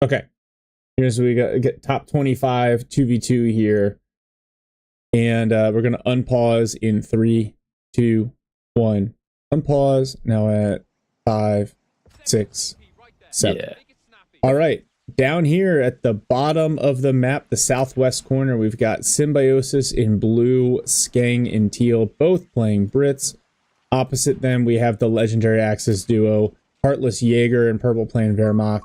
Okay. Here's we get top 25 2v2 here. And we're going to unpause in 3, 2, 1. Unpause. Now at 5, 6, 7. Yeah. All right. Down here at the bottom of the map, the southwest corner, we've got Symbiosis in blue, Skeng in teal, both playing Brits. Opposite them, we have the legendary Axis duo, Heartless Jager in purple playing Wehrmacht,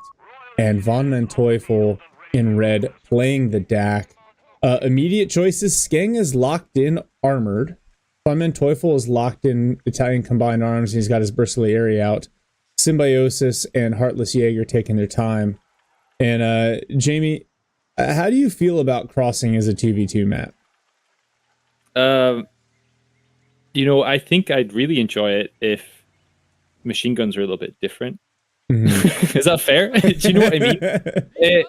and VonManteuffel in red playing the DAK. Immediate choices, Skeng is locked in armored. VonManteuffel is locked in Italian combined arms, and he's got his Bersaglieri out. Symbiosis and Heartless Jager taking their time. And Jamie, how do you feel about crossing as a 2v2 map? You know, I think I'd really enjoy it if machine guns are a little bit different. Mm-hmm. Is that fair? Do you know what I mean?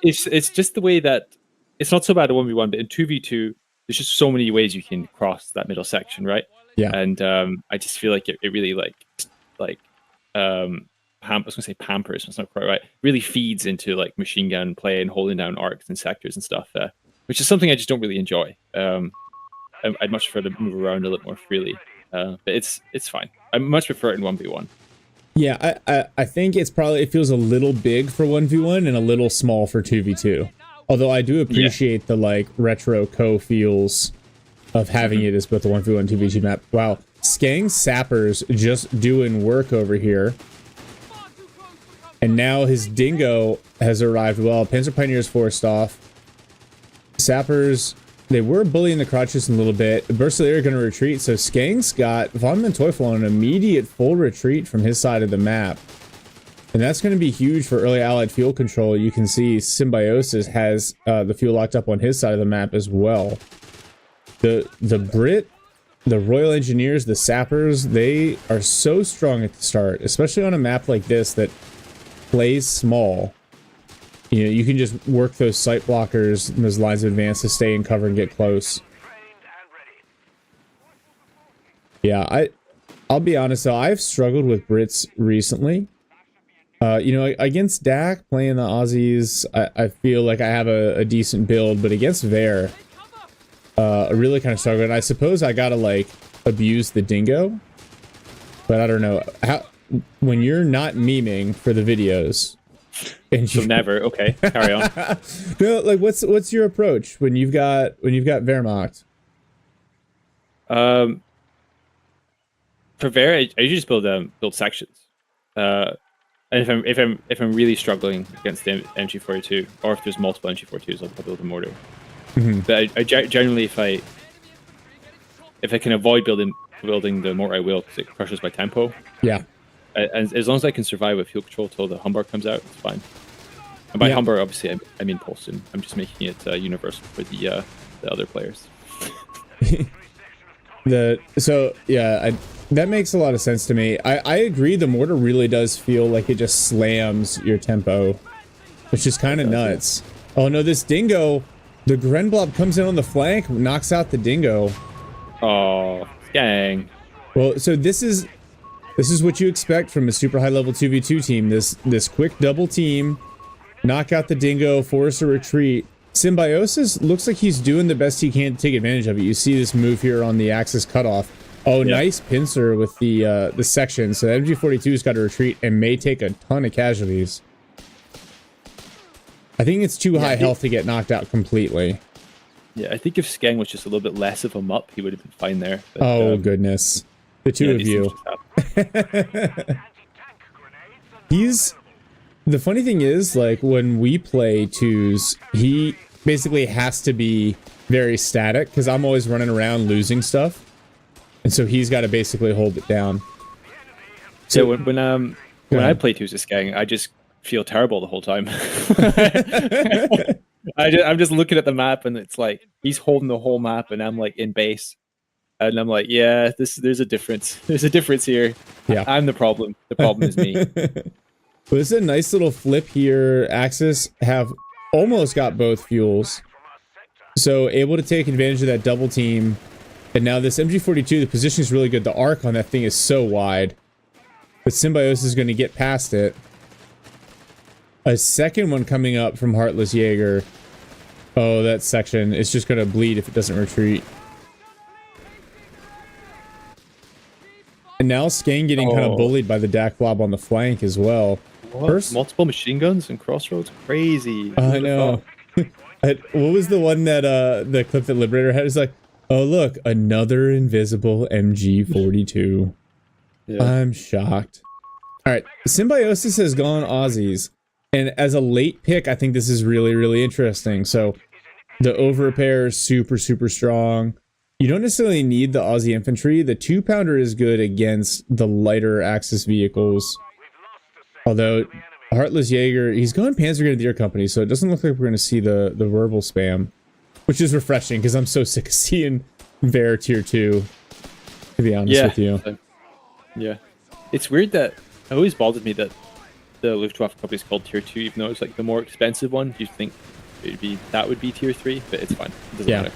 It's just the way that it's not so bad at 1v1, but in 2v2, there's just so many ways you can cross that middle section, right? Yeah. And I just feel like it really I was gonna say pampers, it's not quite right. Really feeds into like machine gun play and holding down arcs and sectors and stuff, which is something I just don't really enjoy. I'd much prefer to move around a little more freely, but it's fine. I much prefer it in 1v1. Yeah, I think it feels a little big for 1v1 and a little small for 2v2. Although I do appreciate the like retro feels of having it as both a 1v1 2v2 map. Wow, Skeng Sappers just doing work over here. And now his dingo has arrived. Well, Panzer Pioneer's forced off. Sappers, they were bullying the crotches a little bit. Bersaglieri are going to retreat, so Skeng's got VonManteuffel on an immediate full retreat from his side of the map. And that's going to be huge for early allied fuel control. You can see Symbiosis has the fuel locked up on his side of the map as well. The Brit, the Royal Engineers, the Sappers, they are so strong at the start, especially on a map like this that plays small. You know, you can just work those sight blockers and those lines of advance to stay in cover and get close. Yeah, I'll be honest though, I've struggled with Brits recently. You know, against DAK, playing the Aussies, I feel like I have a decent build, but against Ver, I really kind of struggled. And I suppose I gotta like abuse the dingo, but I don't know how. When you're not memeing for the videos, and you never, okay, carry on. No, like what's your approach when you've got Wehrmacht? For Ver, I usually just build sections. And if I'm really struggling against the MG42, or if there's multiple MG42s, I'll build a mortar. Mm-hmm. But I generally, if I can avoid building the mortar, I will, because it crushes my tempo. Yeah. And as long as I can survive with fuel control till the Humber comes out, it's fine. And by Humber, obviously, I mean Polston. I'm just making it universal for the other players. That makes a lot of sense to me. I agree. The mortar really does feel like it just slams your tempo, which is kind of nuts. Oh no, this dingo, the Grenblob comes in on the flank, knocks out the dingo. Oh, dang. Well, so this is what you expect from a super high level 2v2 team. This quick double team, knock out the dingo, force a retreat. Symbiosis looks like he's doing the best he can to take advantage of it. You see this move here on the Axis cutoff. Oh, yeah. Nice pincer with the section. So MG42's got to retreat and may take a ton of casualties. I think it's too high health to get knocked out completely. Yeah, I think if Skeng was just a little bit less of a mup, he would have been fine there. But, oh, goodness. The two of you. The funny thing is, like, when we play twos, he basically has to be very static, because I'm always running around losing stuff. And so he's got to basically hold it down. So when I play twos with Skeng, I just feel terrible the whole time. I'm just looking at the map, and it's like, he's holding the whole map, and I'm like in base. And I'm like, yeah, there's a difference. There's a difference here. Yeah. I'm the problem. The problem is me. Well, this is a nice little flip here. Axis have almost got both fuels. So able to take advantage of that double team. And now this MG42, the position is really good. The arc on that thing is so wide. But Symbiosis is going to get past it. a second one coming up from Heartless Jager. Oh, that section is just going to bleed if it doesn't retreat. And now SKENG getting kind of bullied by the DAK blob on the flank as well. First, multiple machine guns and crossroads, crazy. I know. What was the one that the clip that Liberator had? It's like, oh look, another invisible MG42. Yeah. I'm shocked. All right, Symbiosis has gone Aussies, and as a late pick, I think this is really, really interesting. So the over repair is super, super strong. You don't necessarily need the Aussie infantry. The 2-pounder is good against the lighter Axis vehicles. Although Heartless Jager, he's going Panzer Grenadier Company, so it doesn't look like we're going to see the verbal spam, which is refreshing because I'm so sick of seeing Ver tier 2, to be honest with you. Yeah. It's weird that it always bothered me that the Luftwaffe company is called tier 2, even though it's like the more expensive one. Do you think that would be tier 3? But it's fine. It doesn't matter.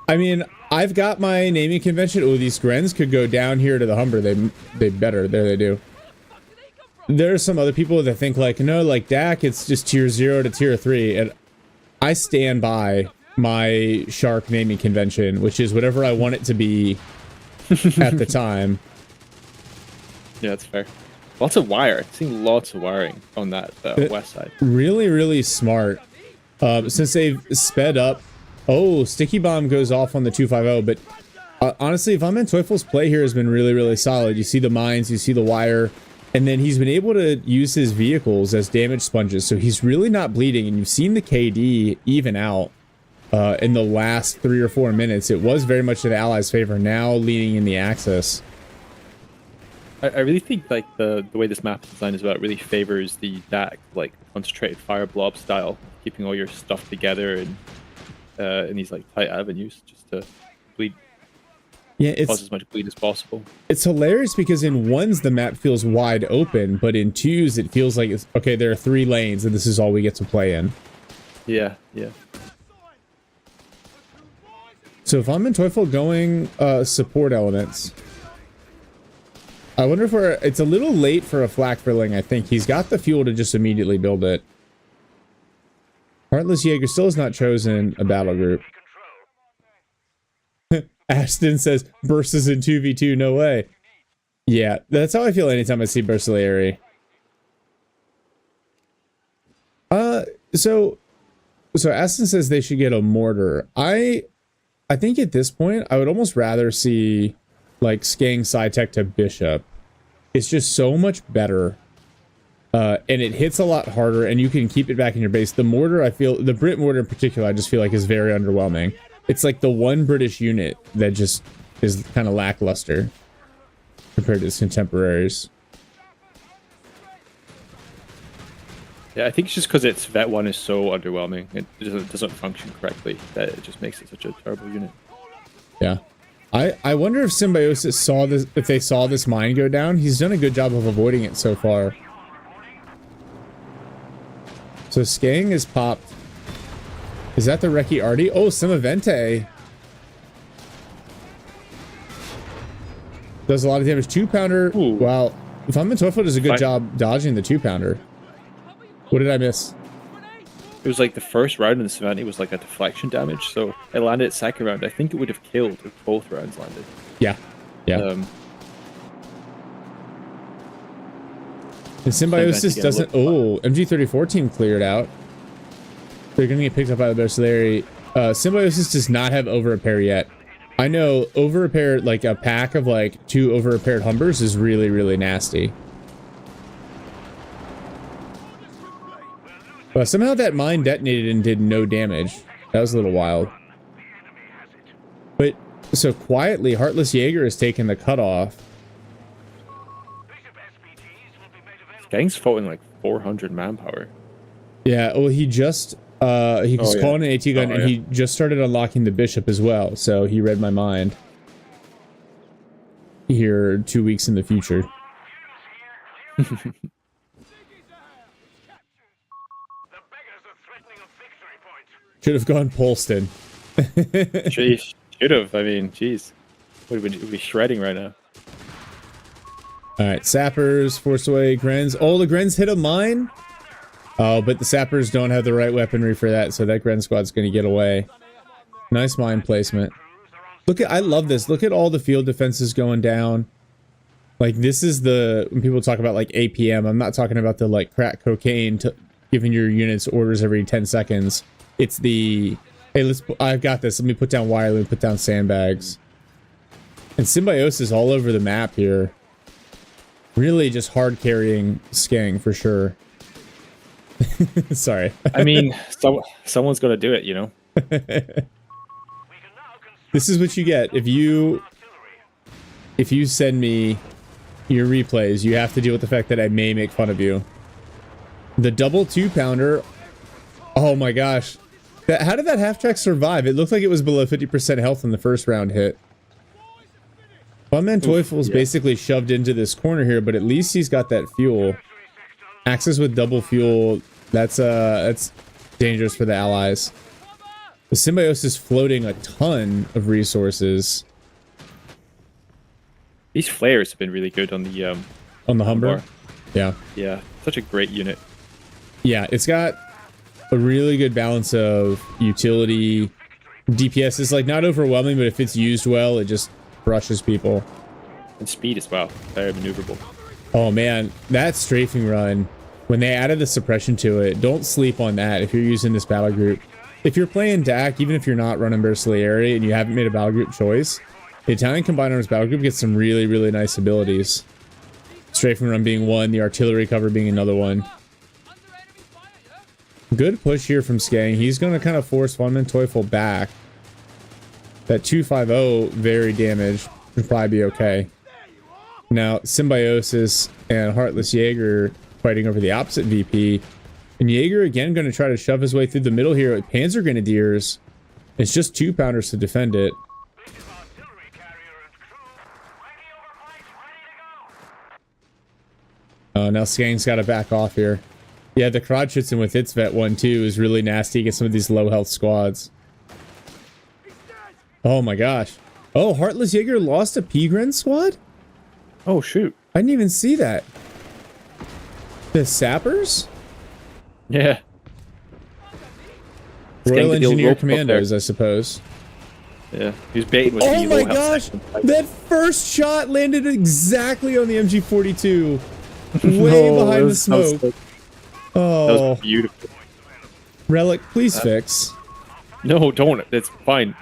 I mean, I've got my naming convention. Oh, these Grens could go down here to the Humber. They better. There they do. There are some other people that think like, no, like DAK, it's just tier 0 to tier 3. And I stand by my Shark naming convention, which is whatever I want it to be at the time. Yeah, that's fair. Lots of wire. I've seen lots of wiring on that west side. Really, really smart. Since they've sped up. Oh, Sticky Bomb goes off on the 250, but honestly, VonMantueffel's play here has been really, really solid. You see the mines, you see the wire, and then he's been able to use his vehicles as damage sponges, so he's really not bleeding, and you've seen the KD even out in the last 3 or 4 minutes. It was very much in the Allies' favor, now leaning in the Axis. I really think like the way this map is designed as well, it really favors the DAK, like concentrated fire blob style, keeping all your stuff together and in these like tight avenues just to bleed. Yeah, it's cause as much bleed as possible. It's hilarious because in ones the map feels wide open, but in twos it feels like it's okay. There are 3 lanes, and this is all we get to play in. Yeah. So VonManteuffel going support elements. I wonder if it's a little late for a flak filling. I think he's got the fuel to just immediately build it. Heartless Jager still has not chosen a battle group. Ashton says, Bursts in 2v2, no way. Yeah, that's how I feel anytime I see Burstillery. So Ashton says they should get a mortar. I think at this point, I would almost rather see, like, SKENG side tech to Bishop. It's just so much better. And it hits a lot harder, and you can keep it back in your base. The mortar, I feel, the Brit mortar in particular, I just feel like is very underwhelming. It's like the one British unit that just is kind of lackluster compared to its contemporaries. Yeah, I think it's just because its Vet 1 is so underwhelming. It doesn't function correctly, that it just makes it such a terrible unit. Yeah. I wonder if Symbiosis saw this, if they saw this mine go down. He's done a good job of avoiding it so far. So SKENG is popped. Is that the Reki Artie? Oh, Simavente. Does a lot of damage. 2-pounder. Wow. VonManteuffel does a good job dodging the 2-pounder. What did I miss? It was like the first round in the Savannah was like a deflection damage, so it landed second round. I think it would have killed if both rounds landed. Yeah. The Symbiosis doesn't... Oh, MG34 team cleared out. They're going to get picked up by the Bersalari. Symbiosis does not have over repair yet. I know over repair, like a pack of like 2 over repaired Humbers is really, really nasty. But somehow that mine detonated and did no damage. That was a little wild. But so quietly, Heartless Jager has taken the cutoff. SKENG's fought like 400 manpower. Yeah, well, he just he was calling an AT gun, and he just started unlocking the Bishop as well. So he read my mind. Here, 2 weeks in the future. Should have gone Polston. Should have. I mean, jeez, we'd be shredding right now. All right, sappers force away Grens. Oh, the Grens hit a mine. Oh, but the sappers don't have the right weaponry for that, so that Gren squad's going to get away. Nice mine placement. Look at, I love this. Look at all the field defenses going down. Like, this is the, when people talk about like APM, I'm not talking about the like crack cocaine giving your units orders every 10 seconds. It's the, hey, I've got this. Let me put down wire, let me put down sandbags. And Symbiosis is all over the map here. Really just hard carrying Skeng for sure. Sorry. I mean, someone's got to do it, you know? This is what you get. If you send me your replays, you have to deal with the fact that I may make fun of you. The double 2-pounder. Oh my gosh. How did that half-track survive? It looked like it was below 50% health in the first round hit. VonManteuffel is basically shoved into this corner here, but at least he's got that fuel. Axis with double fuel, that's dangerous for the allies. The Symbiosis is floating a ton of resources. These flares have been really good on the Humber. Yeah. Yeah, such a great unit. Yeah, it's got a really good balance of utility. DPS is like not overwhelming, but if it's used well, it just brushes people. And speed as well. Very maneuverable. Oh man, that strafing run, when they added the suppression to it, don't sleep on that if you're using this battle group. If you're playing DAK, even if you're not running Bersaglieri and you haven't made a battle group choice, the Italian Combined Arms battle group gets some really, really nice abilities. Strafing run being one, the artillery cover being another one. Good push here from Skeng. He's going to kind of force VonManteuffel back. That 250 very damaged. Should probably be okay. Now, Symbiosis and Heartless Jager fighting over the opposite VP. And Jaeger again going to try to shove his way through the middle here with Panzer Grenadiers. It's just 2-pounders to defend it. Oh, now Skeng's got to back off here. Yeah, the Krodschützen with its Vet 1 too is really nasty against some of these low health squads. Oh my gosh. Oh, Heartless Jager lost a P-Gren squad? Oh, shoot. I didn't even see that. The Sappers? Yeah. Royal Engineer Commandos, I suppose. Yeah. He's baiting with oh my gosh! That first shot landed exactly on the MG42. Way behind the smoke. Oh. That was beautiful. Relic, please fix. No, don't. It's fine.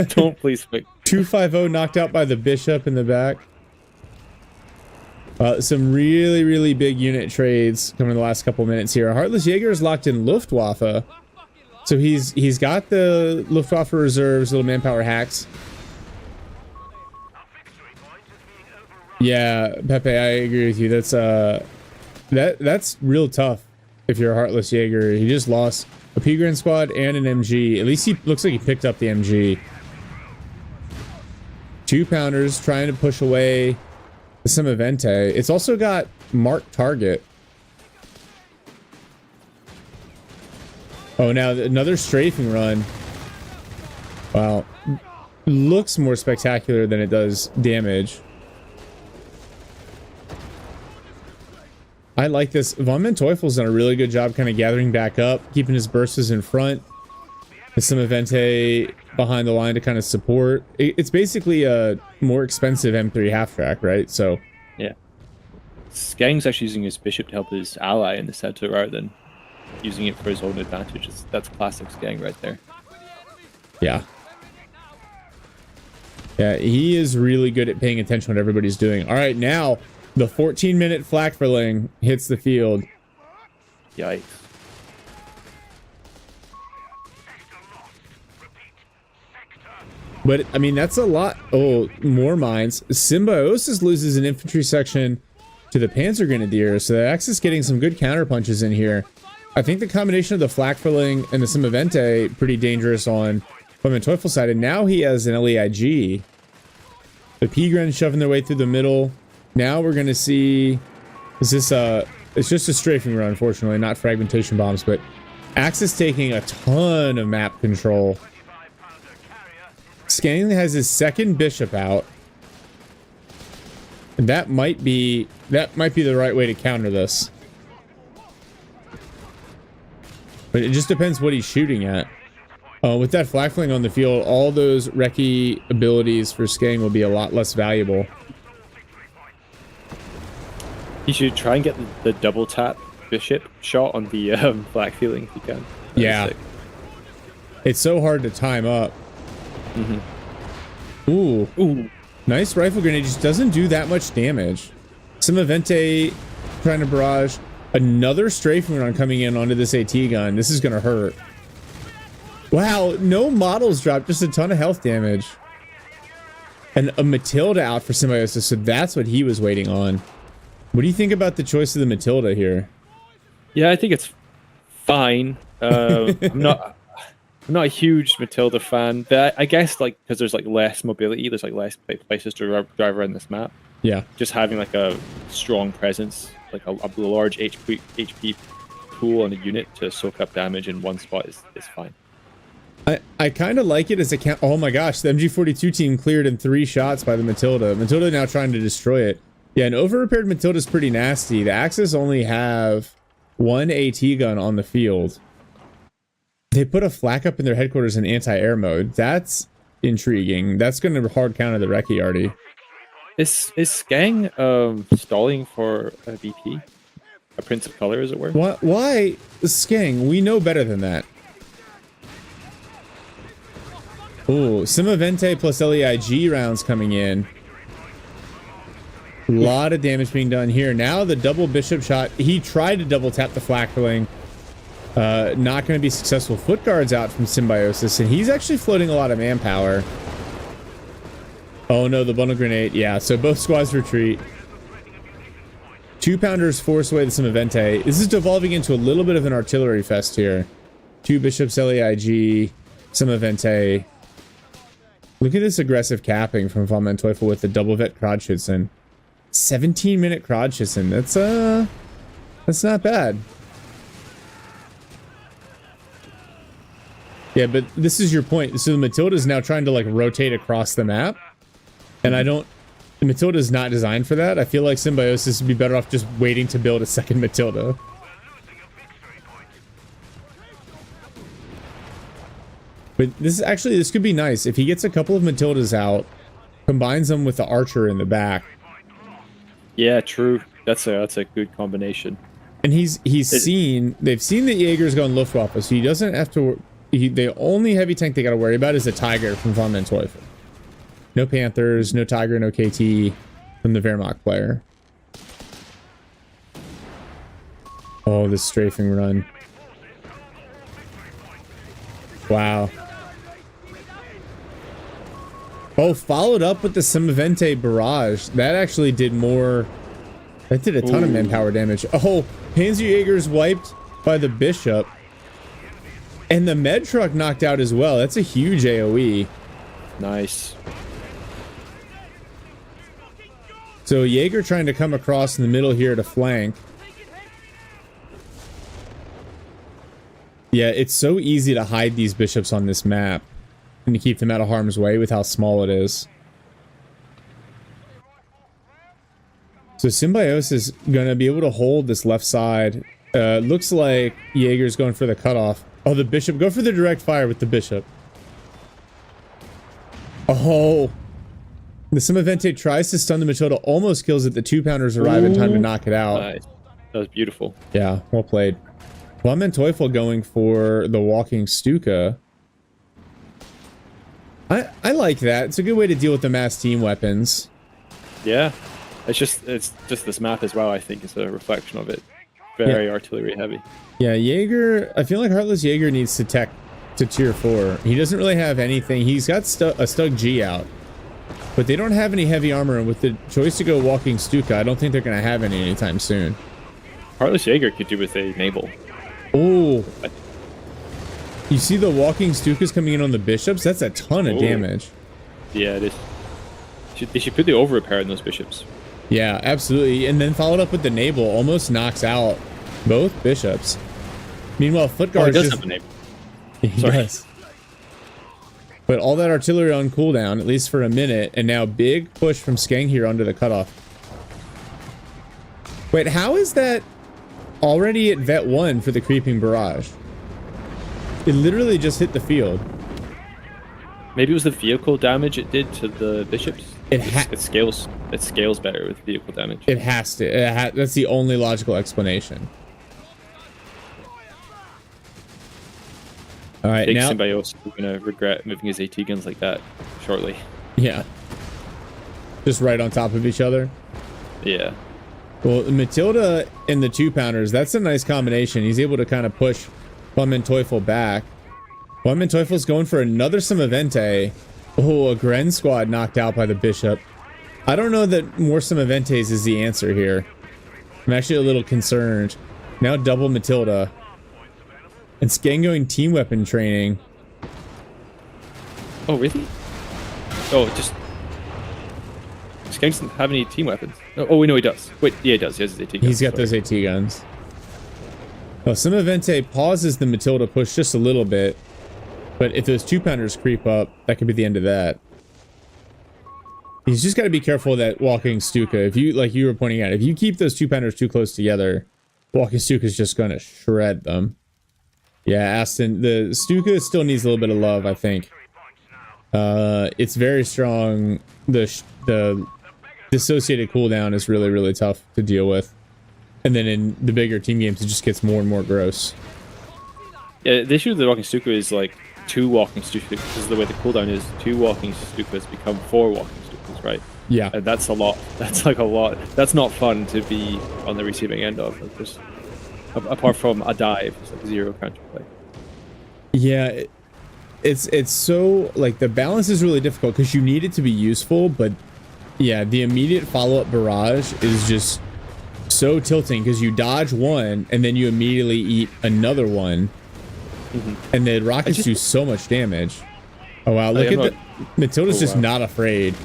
Don't please fix. 250 knocked out by the Bishop in the back. Some really, really big unit trades coming in the last couple minutes here. Heartless Jager is locked in Luftwaffe. So he's got the Luftwaffe reserves, little manpower hacks. Yeah, Pepe, I agree with you. That's real tough if you're a Heartless Jager. He just lost a P-Gren squad and an MG. At least he looks like he picked up the MG. 2-pounders trying to push away the Symbiosis. It's also got marked target. Oh, now another strafing run. Wow. Looks more spectacular than it does damage. I like this. VonMantueffel's done a really good job kind of gathering back up, keeping his bursts in front. The Symbiosis behind the line to kind of support. It's basically a more expensive M3 half-track, right? So yeah. Skeng's actually using his Bishop to help his ally in the center rather than using it for his own advantage. That's classic Skeng right there. Yeah. Yeah, he is really good at paying attention to what everybody's doing. All right, now the 14-minute Flakverling hits the field. Yikes. But, I mean, that's a lot. Oh, more mines. Symbiosis loses an infantry section to the Panzer Grenadiers, so the Axis getting some good counter punches in here. I think the combination of the Flakverling and the Symbiosis pretty dangerous on VonManteueffel's side, and now he has an LEIG. The P-Gren shoving their way through the middle. Now we're going to see... Is this it's just a strafing run, unfortunately, not fragmentation bombs, but Axis taking a ton of map control. Skeng has his second Bishop out. And that might be the right way to counter this. But it just depends what he's shooting at. With that flak fling on the field, all those recce abilities for SKENG will be a lot less valuable. You should try and get the double tap bishop shot on the flak feeling if you can. Yeah. It's so hard to time up. Ooh. Ooh. Nice rifle grenade. Just doesn't do that much damage. Symbiosis trying to barrage. Another strafing run coming in onto this AT gun. This is going to hurt. Wow. No models dropped. Just a ton of health damage. And a Matilda out for Symbiosis. So that's what he was waiting on. What do you think about the choice of the Matilda here? Yeah, I think it's fine. I'm not a huge Matilda fan, but I guess like because there's like less mobility, there's like less places to drive around this map. Yeah, just having like a strong presence, like a large HP pool on a unit to soak up damage in one spot is fine. I kind of like it as a count. Oh my gosh, the MG42 team cleared in 3 shots by the Matilda. Matilda now trying to destroy it. Yeah, an over-repaired Matilda is pretty nasty. The Axis only have 1 AT gun on the field. They put a flak up in their headquarters in anti-air mode. That's intriguing. That's going to hard counter the Recce already. Is SKENG stalling for a BP? A Prince of Color, as it were? Why SKENG? We know better than that. Ooh, Simavente plus LEIG rounds coming in. A lot of damage being done here. Now the double bishop shot. He tried to double tap the flakling. Not going to be successful. Foot guards out from Symbiosis, and he's actually floating a lot of manpower. Oh no, the bundle grenade. Yeah, so both squads retreat. 2-pounders force away the Simavente. This is devolving into a little bit of an artillery fest here. 2 bishops, LEIG, Simavente. Look at this aggressive capping from VonMantueffel with the double vet Krodschützen. 17-minute Krodschützen. That's not bad. Yeah, but this is your point. So the Matilda is now trying to like rotate across the map. And the Matilda is not designed for that. I feel like Symbiosis would be better off just waiting to build a second Matilda. But this could be nice. If he gets a couple of Matildas out, combines them with the Archer in the back. Yeah, true. That's a good combination. And they've seen the Jaegers go in Luftwaffe, so he doesn't have to. The only heavy tank they got to worry about is a Tiger from VonManteuffel. No Panthers, no Tiger, no KT from the Wehrmacht player. Oh, this strafing run. Wow. Oh, followed up with the Simavente barrage. That actually did more. That did a ton of manpower damage. Oh, Panzerjäger's wiped by the Bishop. And the med truck knocked out as well. That's a huge AoE. Nice. So Jaeger trying to come across in the middle here to flank. Yeah, it's so easy to hide these bishops on this map and to keep them out of harm's way with how small it is. So Symbiosis is going to be able to hold this left side. Looks like Jaeger's going for the cutoff. Oh, the Bishop. Go for the direct fire with the Bishop. Oh. The Simavente tries to stun the Matilda, almost kills it. The 2-pounders arrive in time to knock it out. Nice. That was beautiful. Yeah, well played. VonMantueffel going for the walking Stuka. I like that. It's a good way to deal with the mass team weapons. Yeah. It's just this map as well, I think, is a reflection of it. Very artillery heavy. Yeah, Jaeger, I feel like Heartless Jager needs to tech to tier 4. He doesn't really have anything. He's got a Stug G out. But they don't have any heavy armor, and with the choice to go walking Stuka, I don't think they're going to have any anytime soon. Heartless Jager could do with a Nabel. Oh. You see the walking Stukas coming in on the bishops? That's a ton of damage. Yeah, it is. They should put the over repair in those bishops. Yeah, absolutely. And then followed up with the Nabel, almost knocks out both bishops. Meanwhile, Footguard he does have a Nabel. He does. But all that artillery on cooldown, at least for a minute, and now big push from SKENG here under the cutoff. Wait, how is that already at vet 1 for the creeping barrage? It literally just hit the field. Maybe it was the vehicle damage it did to the bishops. It scales better with vehicle damage. It has to. That's the only logical explanation. All right, Big now Symbiosis is gonna regret moving his AT guns like that shortly. Yeah. Just right on top of each other. Yeah. Well, Matilda and the 2-pounders, that's a nice combination. He's able to kind of push VonManteuffel back. VonMantueffel's going for another Symbiosis. Oh, a Gren squad knocked out by the Bishop. I don't know that more Symbiosis is the answer here. I'm actually a little concerned. Now double Matilda. And SKENG going team weapon training. Oh, really? Oh, just... SKENG doesn't have any team weapons. Oh, no, he does. Wait, yeah, he does. He has his AT guns. He's got those AT guns. Oh, Symbiosis pauses the Matilda push just a little bit. But if those 2-pounders creep up, that could be the end of that. He's just got to be careful of that walking Stuka. If you, like you were pointing out, if you keep those 2-pounders too close together, walking Stuka is just going to shred them. Yeah, Aston, the Stuka still needs a little bit of love, I think. It's very strong. The dissociated cooldown is really, really tough to deal with. And then in the bigger team games, it just gets more and more gross. Yeah, the issue with the walking Stuka is like 2 walking Stukas, because the way the cooldown is, 2 walking Stukas become 4 walking Stukas, right? Yeah. And that's a lot. That's like a lot. That's not fun to be on the receiving end of. Like, just, apart from a dive, it's like 0 counterplay. Yeah, it's so, like, the balance is really difficult because you need it to be useful, but yeah, the immediate follow-up barrage is just so tilting because you dodge one and then you immediately eat another one. And the rockets do so much damage. Oh wow, look at the Matilda's just not afraid.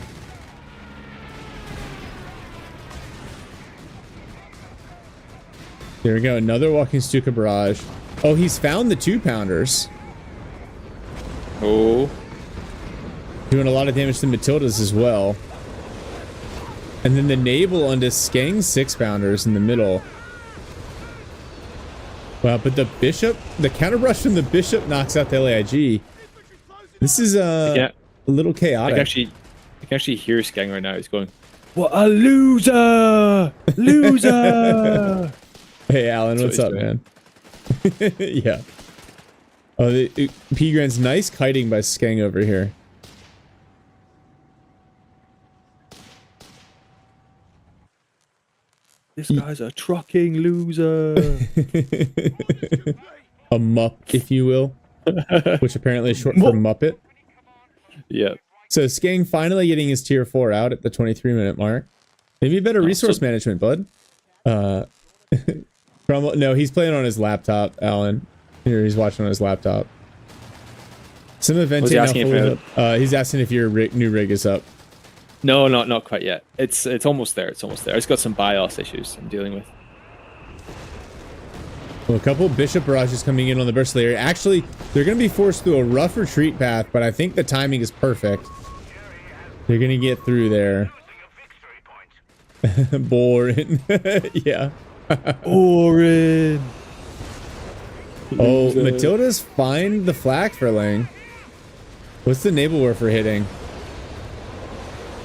There we go, another walking Stuka barrage. Oh, he's found the 2-pounders. Oh. Doing a lot of damage to Matildas as well. And then the naval onto SKENG's 6-pounders in the middle. Wow, but the Bishop, the counter brush from the Bishop knocks out the LAIG. This is a little chaotic. I can actually hear SKENG right now. He's going, "What a loser! Loser!" Hey, Alan, what's up, man? Yeah. Oh, the P-Grand's nice kiting by SKENG over here. This guy's a trucking loser. A mup, if you will. Which apparently is short for Muppet. Yeah. So SKENG finally getting his tier 4 out at the 23-minute mark. Maybe better resource management, bud. Cromwell, no, he's playing on his laptop, Alan. Here, he's watching on his laptop. Some event he's asking he's asking if your new rig is up. No, not quite yet. It's almost there. It's almost there. I just got some BIOS issues I'm dealing with. Well, a couple Bishop barrages coming in on the burst layer. Actually, they're going to be forced through a rough retreat path, but I think the timing is perfect. They're going to get through there. Boring. Yeah. Boring. Oh, Matilda's find the flak filling. What's the naval warfare hitting?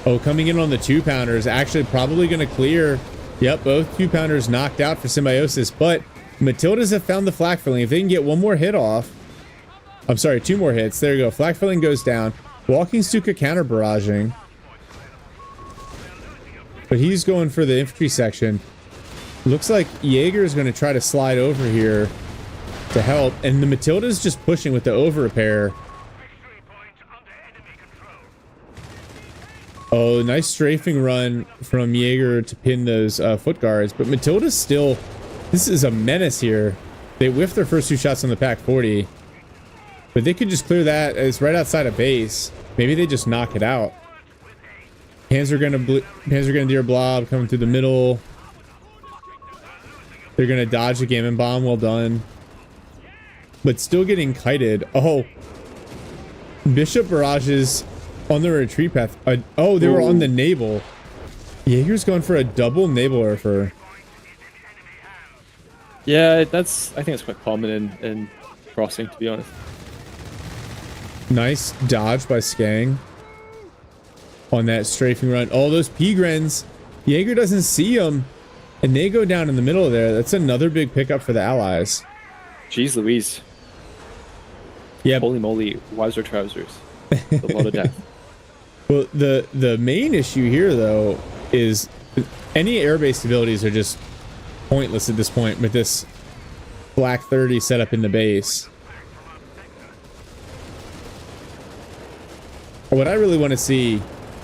Oh, coming in on the 2-pounders. Actually, probably going to clear. Yep, both 2-pounders knocked out for Symbiosis, but Matildas have found the flak filling. If they can get one more hit off. I'm sorry, 2 more hits. There you go. Flak filling goes down. Walking Stuka counter barraging. But he's going for the infantry section. Looks like Jaeger is going to try to slide over here to help. And the Matilda's just pushing with the over repair. Oh, nice strafing run from Jaeger to pin those foot guards. But Matilda's still... This is a menace here. They whiffed their first 2 shots on the Pack 40. But they could just clear that. It's right outside of base. Maybe they just knock it out. Panzer Grenadier Blob coming through the middle. They're going to dodge the Gammon Bomb. Well done. But still getting kited. Oh. Bishop barrages on the retreat path. Oh, they were on the naval. Jaeger's going for a double naval warfare. Yeah, I think it's quite common in crossing, to be honest. Nice dodge by SKENG on that strafing run. All those P-Grens. Jaeger doesn't see them, and they go down in the middle there. That's another big pickup for the Allies. Jeez Louise. Yeah. Holy moly, wiser trousers. A lot of death. Well, the main issue here, though, is any air-based abilities are just pointless at this point with this Black 30 set up in the base. What I really want to see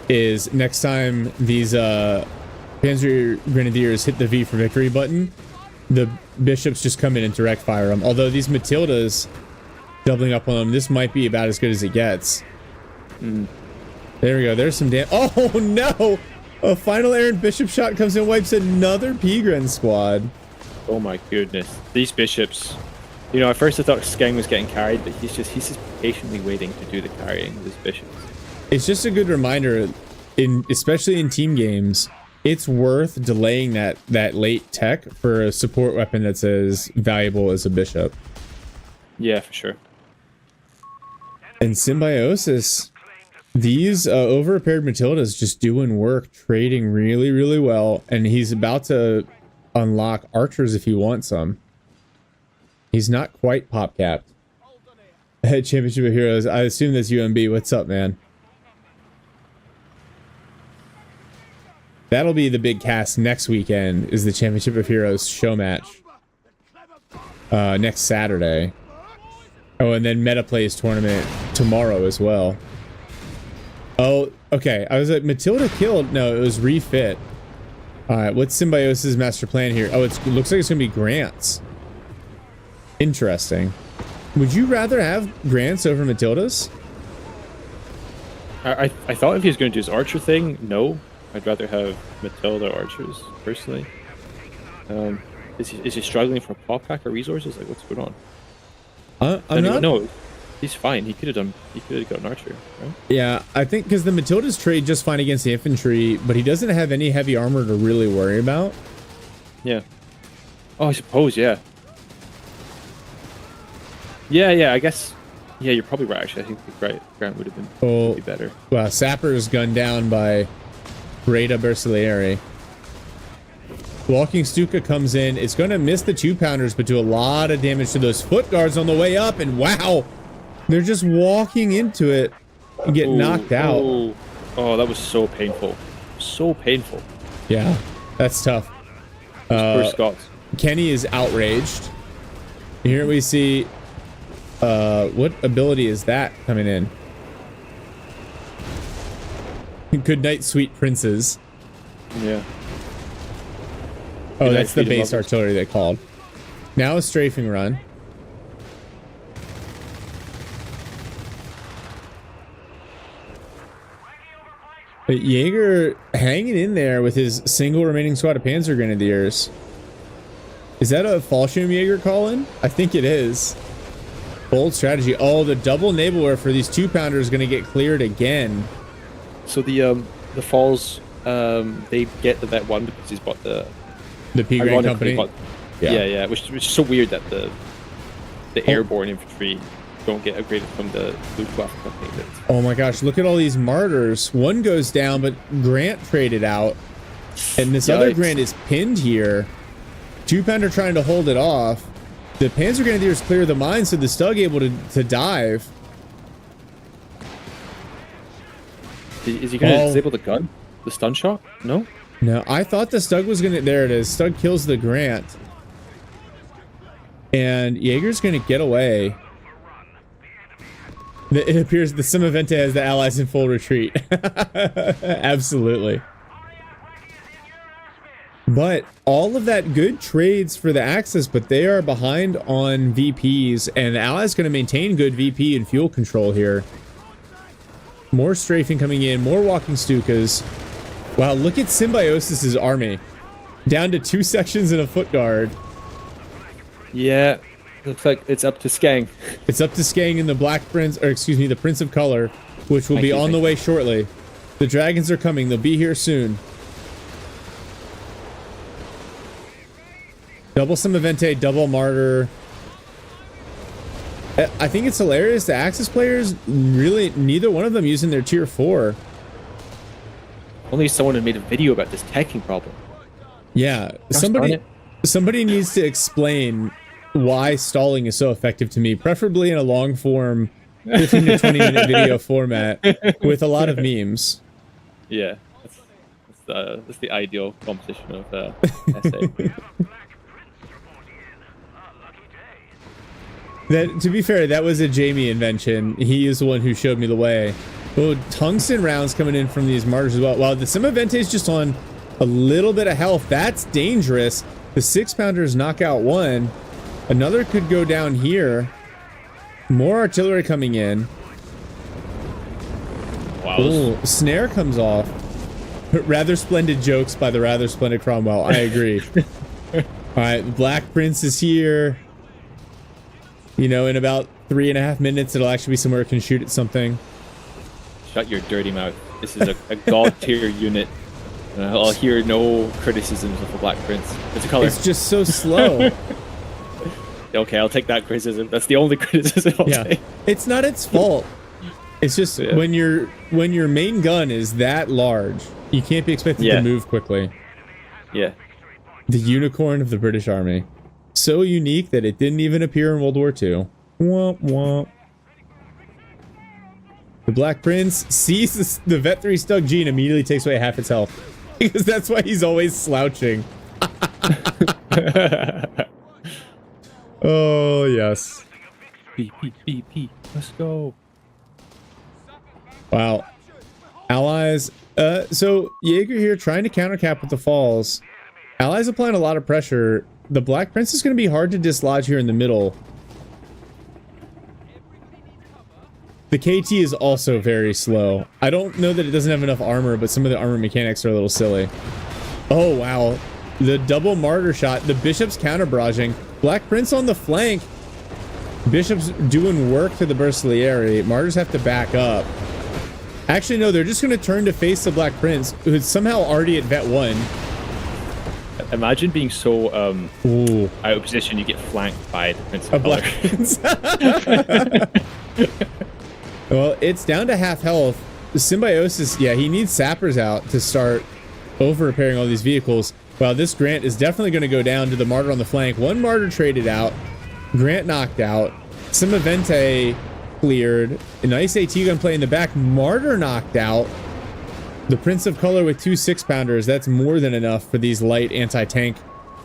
is next time these Panzer Grenadiers hit the V for victory button, the bishops just come in and direct fire them. Although these Matildas doubling up on them, this might be about as good as it gets. There we go. There's some damn. Oh no! A final errant bishop shot comes in, wipes another P-Gren squad. Oh my goodness. These bishops. You know, at first I thought SKENG was getting carried, but he's just patiently waiting to do the carrying with his bishops. It's just a good reminder, especially in team games, it's worth delaying that late tech for a support weapon that's as valuable as a bishop. Yeah, for sure. And Symbiosis, these over-repaired Matildas just doing work, trading really, really well, and he's about to unlock archers if he wants some. He's not quite pop-capped. Championship of Heroes, I assume that's UMB. What's up, man? That'll be the big cast next weekend, is the Championship of Heroes show match. Next Saturday. Oh, and then Meta Plays tournament tomorrow as well. Oh, okay. I was like, Matilda killed. No, it was refit. Alright, what's Symbiosis' master plan here? Oh, it looks like it's going to be Grants. Interesting. Would you rather have Grants over Matildas? I thought if he was going to do his archer thing, no. I'd rather have Matilda archers, personally. Is he struggling for pop packer resources? Like, what's going on? I'm not... No, he's fine. He could have got an archer, right? Yeah, I think because the Matildas trade just fine against the infantry, but he doesn't have any heavy armor to really worry about. Yeah. Oh, I suppose, yeah. Yeah, I guess... Yeah, you're probably right, actually. I think the Grant would have been would be better. Well, Sapper's gunned down by Rada Bersaglieri. Walking Stuka comes in. It's going to miss the 2-pounders, but do a lot of damage to those foot guards on the way up. And wow, they're just walking into it and get knocked out. Oh, that was so painful. So painful. Yeah, that's tough. Poor Scots. Kenny is outraged. Here we see... what ability is that coming in? Good night, sweet princes. Yeah. Oh, that's the base artillery they called. Now a strafing run. But Jaeger hanging in there with his single remaining squad of Panzer Grenadiers. Is that a Fallschirm Jaeger call-in? I think it is. Bold strategy. Oh, the double navelware for these 2-pounders is going to get cleared again. So the falls, they get the Vet 1 because he's bought the P-Grant company. Yeah, which is so weird that the airborne infantry don't get upgraded from the Luftwaffe company. Oh my gosh, look at all these martyrs. One goes down, but Grant traded out. And this other Grant is pinned here. 2-pounder trying to hold it off. The Panzer Grenadiers clear the mine, so the Stug able to dive. Is he going to disable the gun? The stun shot? No? No, I thought the Stug was going to... There it is. Stug kills the Grant. And Jaeger's going to get away. It appears the Simaventa has the Allies in full retreat. Absolutely. But all of that good trades for the Axis, but they are behind on VPs, and the Allies going to maintain good VP and fuel control here. More strafing coming in, more walking Stukas. Wow, look at Symbiosis' army. Down to 2 sections and a foot guard. Yeah, looks like it's up to SKENG. It's up to SKENG and the Black Prince, or excuse me, the Prince of Color, which will be on the way shortly. The dragons are coming. They'll be here soon. Double Symbiosis, double Martyr. I think it's hilarious. The Axis players, really, neither one of them using their tier 4. Only someone had made a video about this teching problem. Yeah, somebody needs to explain why stalling is so effective to me, preferably in a long form 15 to 20 minute video format with a lot of memes. Yeah, that's the ideal composition of essay. That, to be fair, that was a Jamie invention. He is the one who showed me the way. Oh, tungsten rounds coming in from these martyrs as well. Wow, the Symbiosis is just on a little bit of health. That's dangerous. The 6-pounders knock out one. Another could go down here. More artillery coming in. Wow. Oh, snare comes off. Rather splendid jokes by the Rather Splendid Cromwell. I agree. All right, Black Prince is here. You know, in about 3.5 minutes, it'll actually be somewhere it can shoot at something. Shut your dirty mouth. This is a god tier unit. I'll hear no criticisms of the Black Prince. It's a color. It's just so slow. Okay, I'll take that criticism. That's the only criticism I'll take. It's not its fault. It's just when your main gun is that large, you can't be expected to move quickly. Yeah. The unicorn of the British Army. So unique that it didn't even appear in World War II. Womp womp. The Black Prince sees the Vet 3 Stug G and immediately takes away half its health. Because that's why he's always slouching. Oh, yes. P. Let's go. Wow. Allies. So Jaeger here trying to countercap with the falls. Allies applying a lot of pressure. The Black Prince is going to be hard to dislodge here in the middle. The KT is also very slow. I don't know that it doesn't have enough armor, but some of the armor mechanics are a little silly. Oh, wow. The double martyr shot. The Bishop's counter barraging. Black Prince on the flank. Bishop's doing work to the Burstilieri. Martyrs have to back up. Actually, no, they're just going to turn to face the Black Prince, who's somehow already at Vet 1. Imagine being so out of position you get flanked by the Prince of Black Prince. Well, it's down to half health. The Symbiosis, yeah, he needs sappers out to start over-repairing all these vehicles. Well, this Grant is definitely going to go down to the Martyr on the flank. One Martyr traded out. Grant knocked out. Symbiosis cleared. A nice AT gun play in the back. Martyr knocked out. The Prince of Color with 2 6-pounders. That's more than enough for these light anti-tank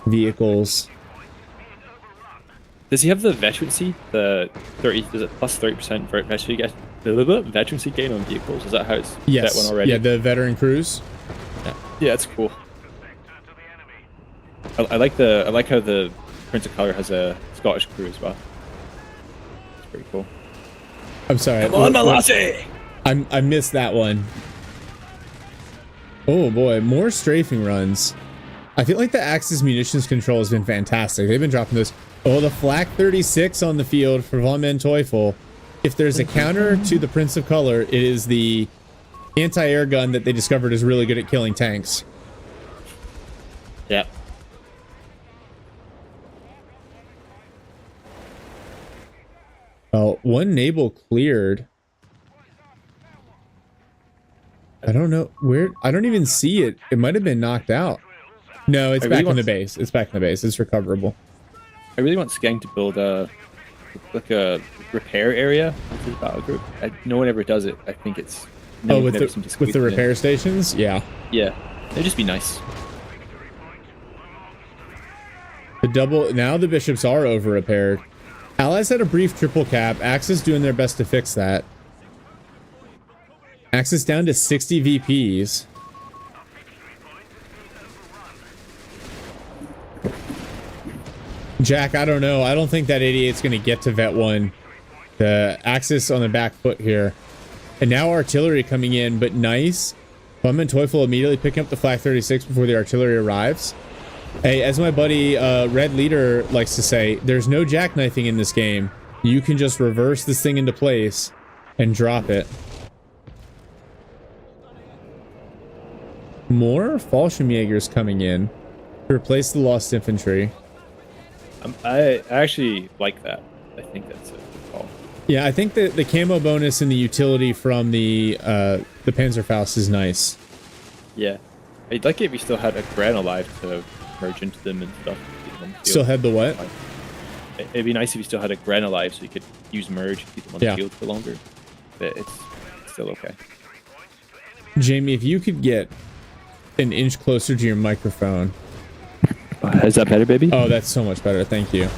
vehicles. Does he have the veterancy? The 30, is it plus 30% for veterancy gain on vehicles? Is that how it's yes. Vet 1 already? Yeah, the veteran crews. Yeah, that's cool. I like how the Prince of Color has a Scottish crew as well. It's pretty cool. I'm sorry. Come on, Malassi! I missed that one. Oh boy, more strafing runs. I feel like the Axis munitions control has been fantastic. They've been dropping those. Oh, the Flak 36 on the field for VonManteuffel. If there's a counter to the Prince of Color, it is the anti-air gun that they discovered is really good at killing tanks. Yeah. Oh, one Nabal cleared. I don't know where. I don't even see it. It might have been knocked out. No, it's back in the base. It's back in the base. It's recoverable. I really want Skeng to build a repair area into the battle group. No one ever does it. I think it's with the repair stations. Yeah. Yeah, it'd just be nice. The double now the bishops are over repaired. Allies had a brief triple cap. Axis doing their best to fix that. Axis down to 60 VPs. Jack, I don't know. I don't think that 88's going to get to Vet 1. The Axis on the back foot here. And now artillery coming in, but nice. VonManteuffel immediately picking up the Flak 36 before the artillery arrives. Hey, as my buddy Red Leader likes to say, there's no jackknifing in this game. You can just reverse this thing into place and drop it. More Fallschirmjägers coming in to replace the lost infantry. I actually like that. I think that's a good call. Yeah, I think that the camo bonus and the utility from the Panzerfaust is nice. Yeah. I'd like it if you still had a Gren alive to merge into them and stuff. Still had the what? It'd be nice if you still had a Gren alive so you could use merge, keep them on the field for longer. But it's still okay. Jamie, if you could get an inch closer to your microphone. Is that better, baby? Oh, that's so much better. Thank you.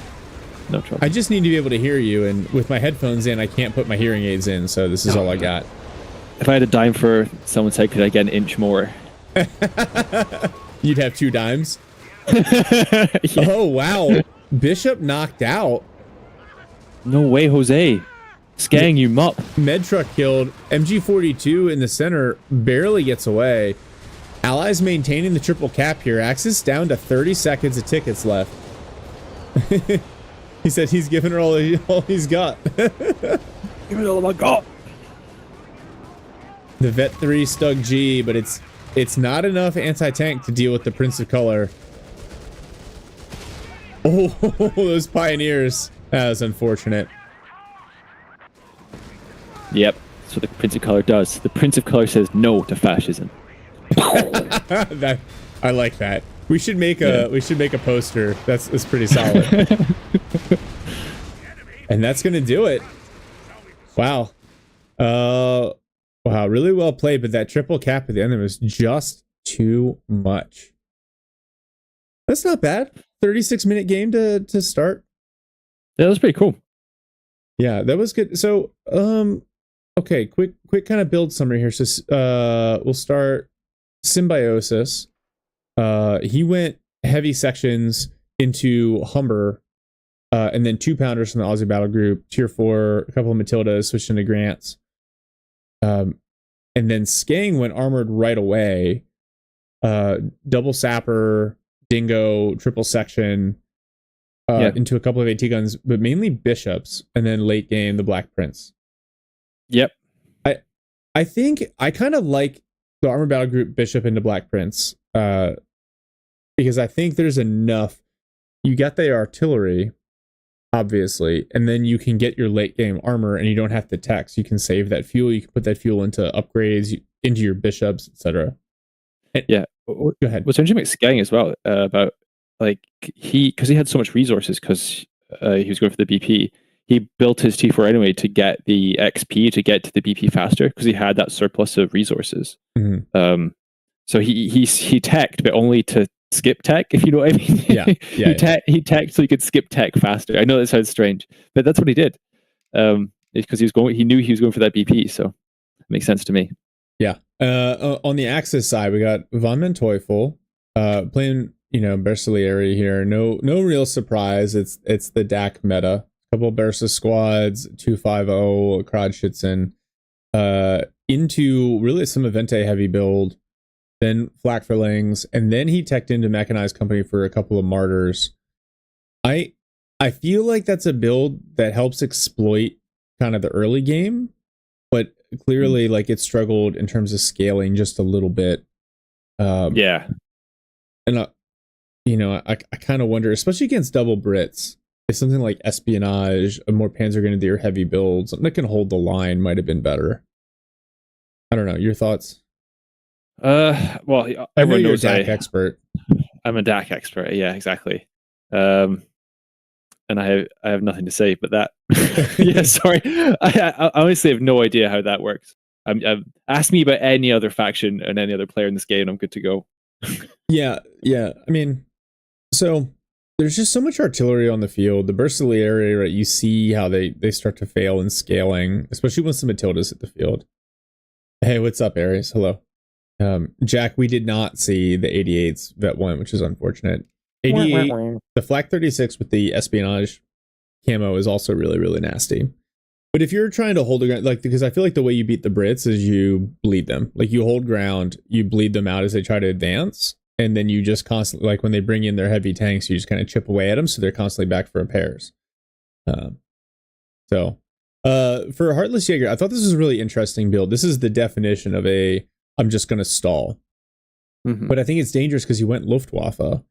No trouble. I just need to be able to hear you, and with my headphones in, I can't put my hearing aids in, so this is all I got. If I had a dime for someone's head, could I get an inch more? You'd have 2 dimes? Oh, wow. Bishop knocked out. No way, Jose. Skeng, you mup. Med truck killed. MG42 in the center barely gets away. Allies maintaining the triple cap here. Axis down to 30 seconds of tickets left. He said he's giving her all he's got. Give me all I got. The Vet 3 Stug G, but it's not enough anti-tank to deal with the Prince of Color. Oh, those Pioneers. That was unfortunate. Yep, that's what the Prince of Color does. The Prince of Color says no to fascism. That I like that. We should make a poster. That's pretty solid. And that's gonna do it. Wow. Wow, really well played, but that triple cap at the end was just too much. That's not bad. 36-minute game to start. Yeah, that was pretty cool. Yeah, that was good. So, okay, quick kind of build summary here. So, we'll start Symbiosis. He went heavy sections into Humber, and then 2-pounders from the Aussie Battlegroup, tier 4, a couple of Matildas, switched into Grants. And then Skeng went armored right away. Double Sapper, Dingo, triple section, into a couple of AT guns, but mainly Bishops, and then late game, the Black Prince. Yep. I think I kind of like the Armored Battlegroup Bishop into Black Prince, because I think there's enough. You got the artillery, obviously, and then you can get your late game armor, and you don't have to tax. You can save that fuel. You can put that fuel into upgrades, into your bishops, etc. Yeah. Go ahead. What's interesting about Skeng as well, about like because he had so much resources because he was going for the BP. He built his T4 anyway to get the XP to get to the BP faster because he had that surplus of resources. Mm-hmm. So he teched, but only to skip tech, if you know what I mean. He teched so he could skip tech faster. I know that sounds strange, but that's what he did. Because he knew he was going for that BP, so it makes sense to me. Yeah. On the Axis side, we got VonManteuffel playing, Bersaglieri here. No real surprise. It's the DAK meta. Couple Bersa squads, 250 Krodschützen, into really some Avente heavy build, then Flakverlings, and then he teched into Mechanized Company for a couple of Martyrs. I feel like that's a build that helps exploit kind of the early game, but clearly like it struggled in terms of scaling just a little bit. Yeah. And I kind of wonder, especially against double Brits, if something like Espionage, a more Panzer Grenadier heavy build, something that can hold the line might have been better. I don't know. Your thoughts? Well, everyone knows you're a DAK expert. I'm a DAK expert. Yeah, exactly. And I have nothing to say but that. Yeah, sorry. I honestly have no idea how that works. Ask me about any other faction and any other player in this game, and I'm good to go. Yeah. I mean, so there's just so much artillery on the field. The Bersaglieri, right? You see how they start to fail in scaling, especially once the Matildas hit the field. Hey, what's up, Aries? Hello. Jack, we did not see the 88's Vet 1, which is unfortunate. 88, the Flak 36 with the Espionage camo is also really, really nasty. But if you're trying to hold a ground, because I feel like the way you beat the Brits is you bleed them. Like you hold ground, you bleed them out as they try to advance, and then you just constantly, like when they bring in their heavy tanks, you just kind of chip away at them, so they're constantly back for repairs. For Heartless Jager, I thought this was a really interesting build. This is the definition of I'm just going to stall. Mm-hmm. But I think it's dangerous because he went Luftwaffe.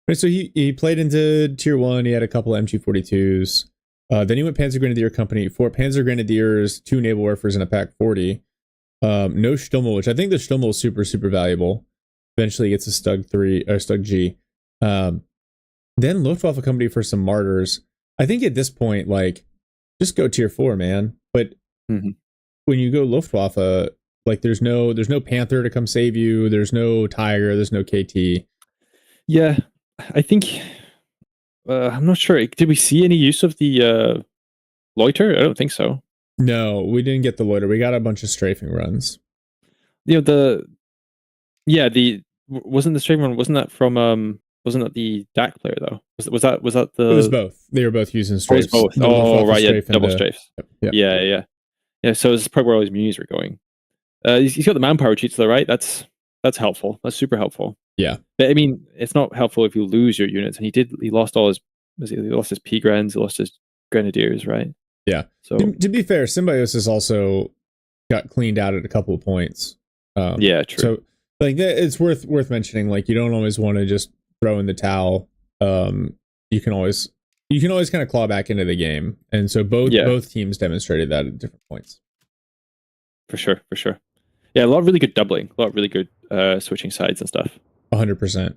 Right, so he played into tier 1. He had a couple of MG42s. Then he went Panzer Grenadier Company, 4 Panzer Grenadiers, 2 Naval Warfares, and a Pack 40. No Stummel, which I think the Stummel is super, super valuable. Eventually gets a Stug 3 or Stug G. Then Luftwaffe Company for some Martyrs. I think at this point, like, just go tier 4, man. But when you go Luftwaffe, like, there's no Panther to come save you. There's no Tiger. There's no KT. Yeah, I think I'm not sure. Did we see any use of the loiter? I don't think so. No, we didn't get the loiter. We got a bunch of strafing runs. You know, wasn't the strafing run? Wasn't that from wasn't that the DAK player though? Was that the? It was both. They were both using strafes. Oh, it was both. Oh, right, yeah, double strafes. Yep. Yeah. So this is probably where all his munis were going. He's got the manpower cheats though, right? That's helpful. That's super helpful. Yeah. But I mean, it's not helpful if you lose your units, and he lost all his. He lost his P-Grens, he lost his Grenadiers, right? Yeah. So to be fair, Symbiosis also got cleaned out at a couple of points. Yeah, true. So like it's worth mentioning. Like, you don't always want to just throw in the towel. You can always kind of claw back into the game, and so both teams demonstrated that at different points. For sure. Yeah, a lot of really good doubling, a lot of really good switching sides and stuff. 100%.